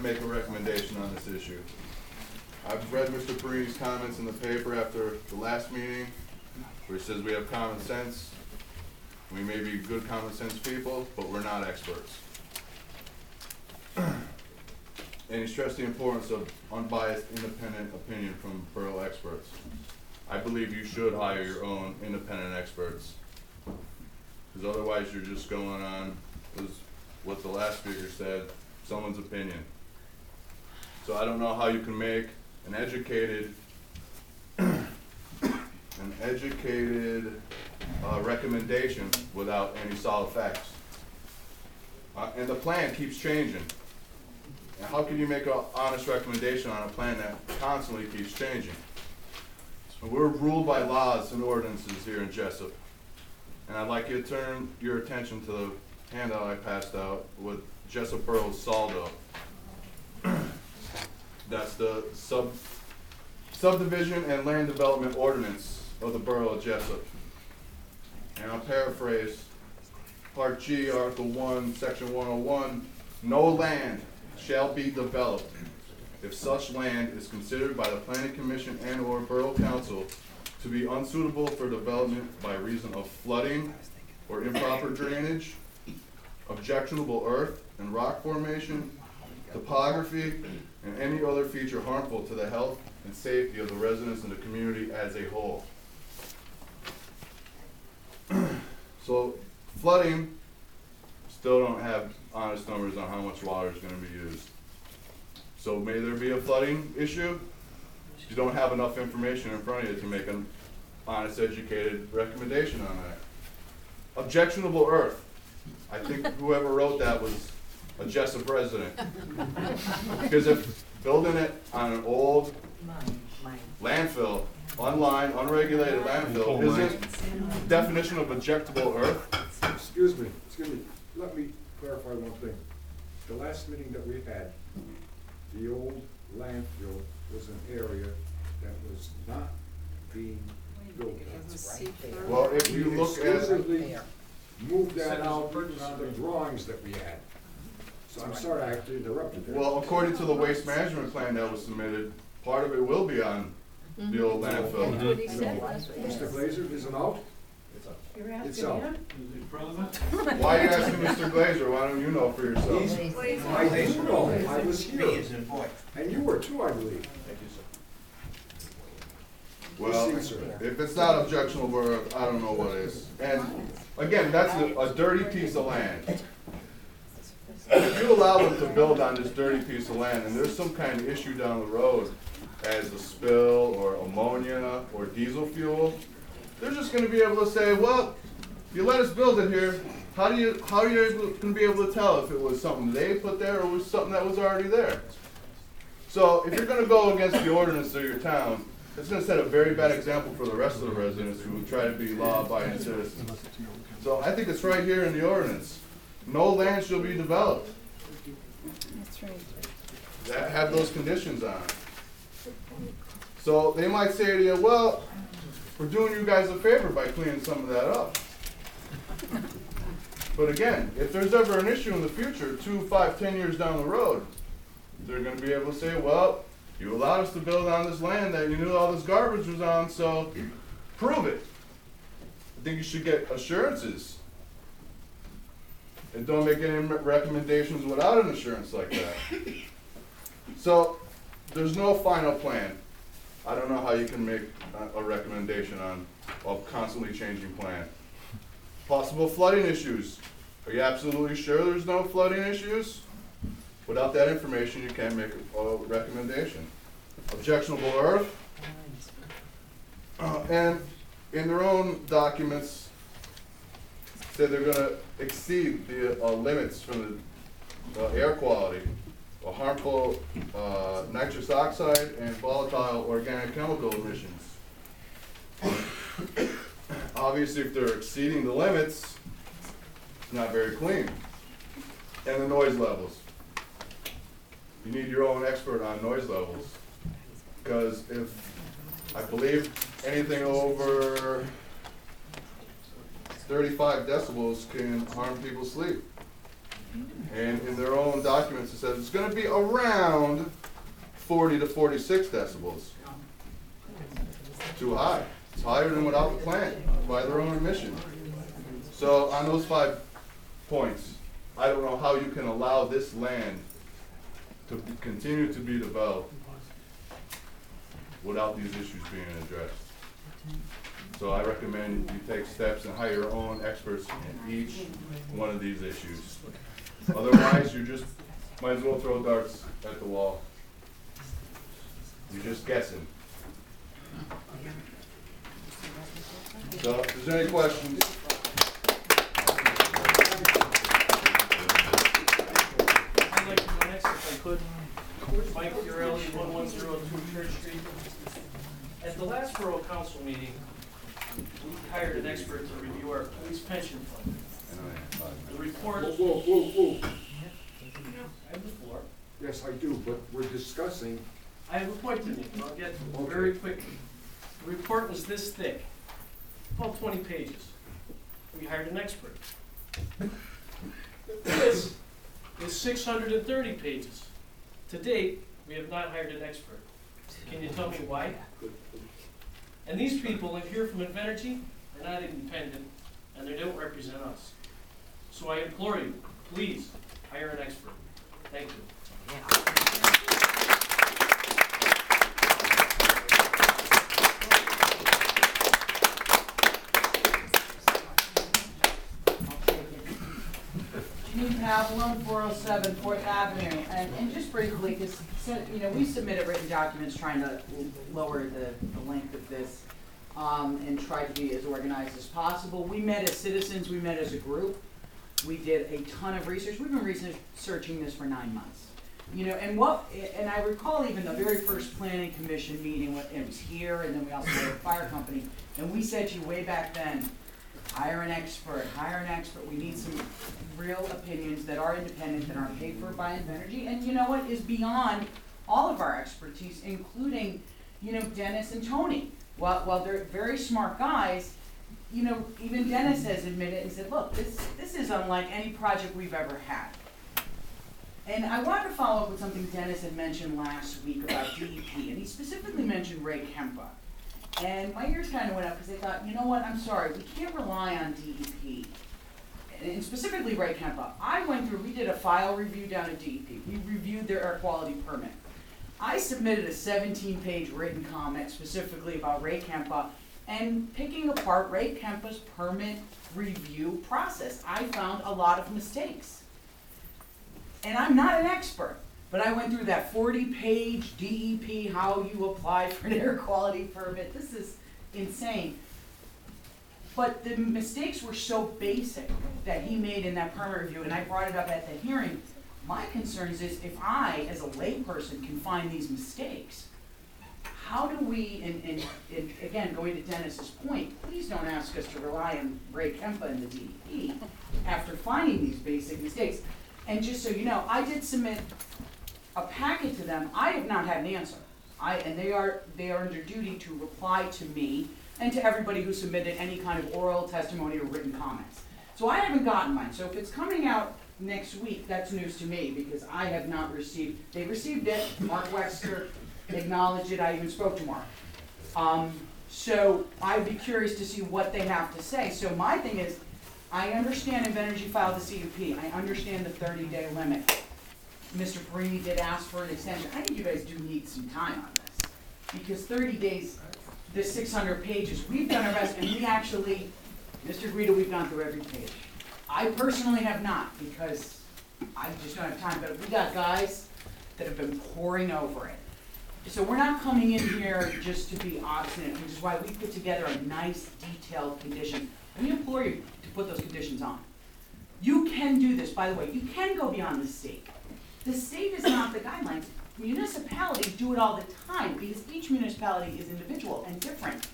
make a recommendation on this issue. I've read Mr. Perini's comments in the paper after the last meeting, where he says we have common sense. We may be good common sense people, but we're not experts. And he stressed the importance of unbiased, independent opinion from borough experts. I believe you should hire your own independent experts, because otherwise you're just going on, as what the last speaker said, someone's opinion. So I don't know how you can make an educated recommendation without any solid facts. And the plan keeps changing. And how can you make an honest recommendation on a plan that constantly keeps changing? So we're ruled by laws and ordinances here in Jessup. And I'd like you to turn your attention to the handout I passed out with Jessup Borough's saldo. That's the subdivision and land development ordinance of the Borough of Jessup. And I'll paraphrase Part G, Article 1, Section 101, no land shall be developed if such land is considered by the Planning Commission and or Borough Council to be unsuitable for development by reason of flooding or improper drainage, objectionable earth and rock formation, topography, and any other feature harmful to the health and safety of the residents and the community as a whole. So flooding, still don't have honest numbers on how much water is going to be used. So may there be a flooding issue? You don't have enough information in front of you to make an honest, educated recommendation on that. Objectionable earth. I think whoever wrote that was a Jessup resident. Because if building it on an old landfill, unlined, unregulated landfill, isn't definition of objectable earth. Excuse me, let me clarify one thing. The last meeting that we had, the old landfill was an area that was not being built. Well, if you look at, Exclusively moved that out on the drawings that we had. So I'm sorry I have to interrupt you there. well, according to the waste management plan that was submitted, part of it will be on the old landfill. Mr. Glazer, is it out? You're It's asking out. him? Why are you asking Mr. Glazer? Why don't you know for yourself? I do know, I was here, and you were too, I believe. Well, Proceed, sir. if it's not objectionable earth, I don't know what is. And again, that's a dirty piece of land. If you allow them to build on this dirty piece of land, and there's some kind of issue down the road as a spill or ammonia or diesel fuel, they're just gonna be able to say, well, you let us build it here, how are you gonna be able to tell if it was something they put there or was something that was already there? So if you're gonna go against the ordinance of your town, it's gonna set a very bad example for the rest of the residents who try to be law-abiding citizens. So I think it's right here in the ordinance. No land shall be developed. That's right. That have those conditions on it. So they might say to you, well, we're doing you guys a favor by cleaning some of that up. But again, if there's ever an issue in the future, 2, 5, 10 years down the road, they're gonna be able to say, well, you allowed us to build on this land that you knew all this garbage was on, so prove it. I think you should get assurances. And don't make any recommendations without an assurance like that. So, there's no final plan. I don't know how you can make a recommendation on a constantly changing plan. Possible flooding issues. Are you absolutely sure there's no flooding issues? Without that information, you can't make a recommendation. Objectionable earth. And in their own documents, said they're gonna exceed the limits for the air quality, harmful nitrous oxide and volatile organic chemical emissions. Obviously, if they're exceeding the limits, it's not very clean. And the noise levels. You need your own expert on noise levels. Because if, I believe, anything over 35 decibels can harm people's sleep. And in their own documents, it says it's gonna be around 40 to 46 decibels. Too high. It's higher than without the plant, by their own admission. So on those 5 points, I don't know how you can allow this land to continue to be developed without these issues being addressed. So I recommend you take steps and hire your own experts in each one of these issues. Otherwise, you just might as well throw darts at the wall. You're just guessing. So, if there's any questions? I'd like to go next if I could. Mike Urelli, 1102 Church Street. At the last Borough Council meeting, we hired an expert to review our police pension fund. The report. Whoa. I have the floor. Yes, I do, but we're discussing, I have a point to make, and I'll get to it Okay. very quickly. The report was this thick, about 20 pages. We hired an expert. This is 630 pages. To date, we have not hired an expert. Can you tell me why? And these people here from Invenergy are not independent, and they don't represent us. So I implore you, please, hire an expert. Thank you. Janine Pavlone, 407 4th Avenue, and just briefly, because, we submitted written documents trying to lower the length of this, and try to be as organized as possible. We met as citizens, we met as a group, we did a ton of research. We've been researching this for 9 months. And I recall even the very first planning commission meeting, it was here, and then we also had a fire company, and we said to you way back then, hire an expert, we need some real opinions that are independent, that aren't paid for by Invenergy, and you know what, is beyond all of our expertise, including, Dennis and Tony. While they're very smart guys, even Dennis has admitted and said, look, this is unlike any project we've ever had. And I wanted to follow up with something Dennis had mentioned last week about DEP, and he specifically mentioned Ray Kempa. And my ears kind of went up because they thought, you know what, I'm sorry, we can't rely on DEP, and specifically Ray Kempa. We did a file review down at DEP. We reviewed their air quality permit. I submitted a 17-page written comment specifically about Ray Kempa and picking apart Ray Kempa's permit review process. I found a lot of mistakes. And I'm not an expert, but I went through that 40-page DEP, how you apply for an air quality permit. This is insane. But the mistakes were so basic that he made in that permit review, and I brought it up at the hearing. My concern is if I, as a layperson, can find these mistakes, how do we, and again, going to Dennis's point, please don't ask us to rely on Ray Kempa and the DEP after finding these basic mistakes. And just so you know, I did submit a packet to them. I have not had an answer. And they are under duty to reply to me and to everybody who submitted any kind of oral testimony or written comments. So I haven't gotten mine. So if it's coming out next week, that's news to me because I have not received. They received it. Mark Wexler acknowledged it. I even spoke to Mark. So I'd be curious to see what they have to say. So my thing is, I understand Invenergy filed the CUP. I understand the 30-day limit. Mr. Perini did ask for an extension. I think you guys do need some time on this because 30 days, this 600 pages, we've done our best, and we actually, Mr. Guido, we've gone through every page. I personally have not because I just don't have time, but we got guys that have been poring over it. So we're not coming in here just to be obstinate, which is why we put together a nice detailed condition. We implore you to put those conditions on. You can do this, by the way, you can go beyond the state. The state is not the guidelines. Municipalities do it all the time because each municipality is individual and different.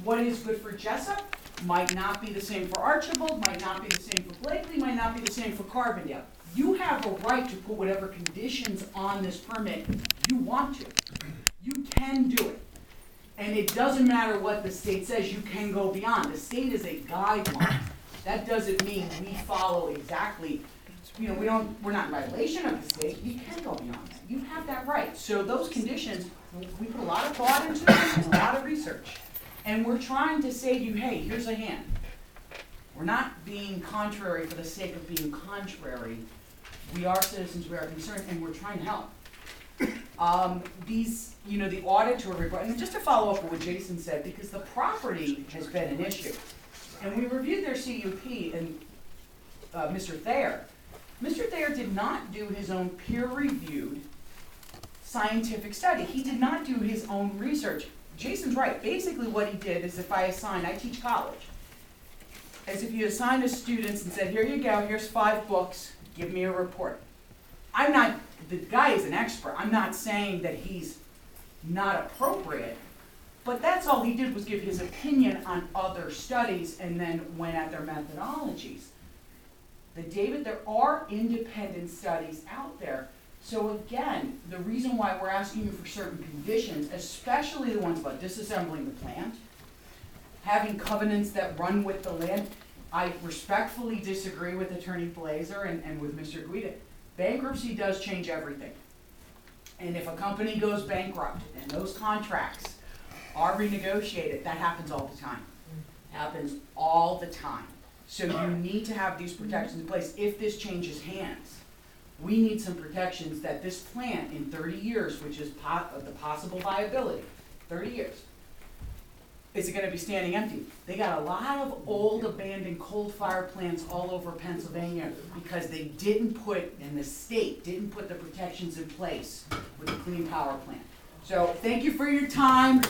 What is good for Jessup might not be the same for Archibald, might not be the same for Blakely, might not be the same for Carbondale. You have a right to put whatever conditions on this permit you want to. You can do it. And it doesn't matter what the state says, you can go beyond. The state is a guideline. That doesn't mean we follow exactly we're not in violation of the state, you can go beyond that, you have that right. So those conditions, we put a lot of thought into them and a lot of research. And we're trying to say to you, hey, here's a hand. We're not being contrary for the sake of being contrary. We are citizens, we are concerned, and we're trying to help. The auditor report, and just to follow up on what Jason said, because the property has been an issue. And we reviewed their CUP and Mr. Thayer. Mr. Thayer did not do his own peer-reviewed scientific study. He did not do his own research. Jason's right. Basically what he did is if I teach college, as if you assigned his students and said, here you go, here's 5 books, give me a report. The guy is an expert. I'm not saying that he's not appropriate, but that's all he did was give his opinion on other studies and then went at their methodologies. David, there are independent studies out there. So again, the reason why we're asking you for certain conditions, especially the ones about disassembling the plant, having covenants that run with the land, I respectfully disagree with Attorney Blazer and with Mr. Guida. Bankruptcy does change everything. And if a company goes bankrupt and those contracts are renegotiated, that happens all the time. Happens all the time. So you need to have these protections in place. If this changes hands, we need some protections that this plant in 30 years, which is the possible viability, 30 years, is it going to be standing empty? They got a lot of old abandoned coal-fired plants all over Pennsylvania because they didn't put, and the state didn't put the protections in place with the Clean Power Plant. So thank you for your time.